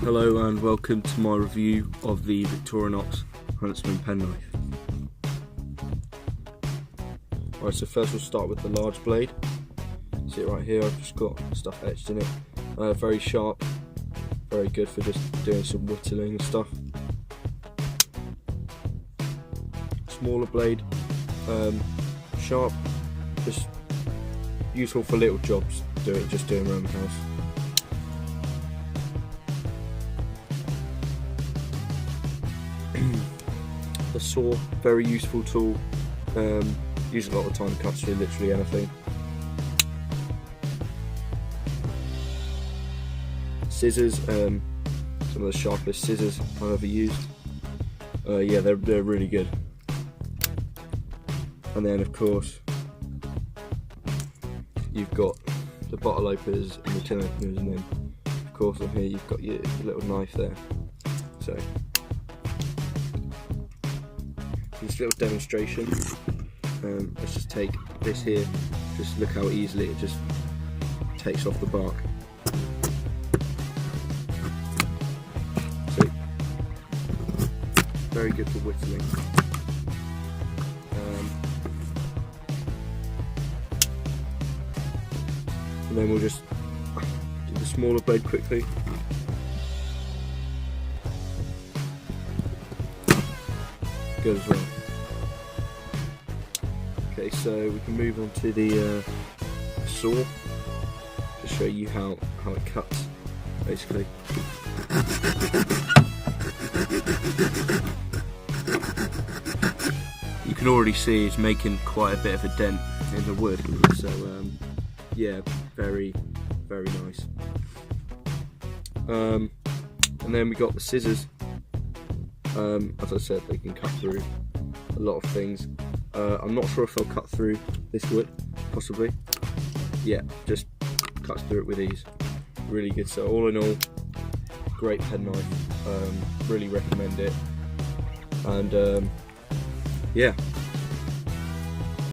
Hello and welcome to my review of the Victorinox Huntsman Penknife. Right, so first we'll start with the large blade. See it right here, I've just got stuff etched in it. Very sharp, very good for just doing some whittling and stuff. Smaller blade, sharp, just useful for little jobs, just doing around the house. The saw, very useful tool, used a lot of the time, cuts through literally anything. Scissors, some of the sharpest scissors I've ever used. Yeah, they're really good. And then of course you've got the bottle openers and the tin openers, and then of course on here you've got your little knife there. So this little demonstration, let's just take this here, just look how easily it just takes off the bark. So very good for whittling. And then we'll just do the smaller blade quickly. Good as well. Okay, so we can move on to the saw to show you how it cuts, basically. You can already see it's making quite a bit of a dent in the wood, so yeah, very nice. And then we got the scissors. As I said, they can cut through a lot of things. I'm not sure if they'll cut through this wood, possibly. Yeah, just cuts through it with ease. Really good. So all in all, great penknife. Really recommend it. And yeah.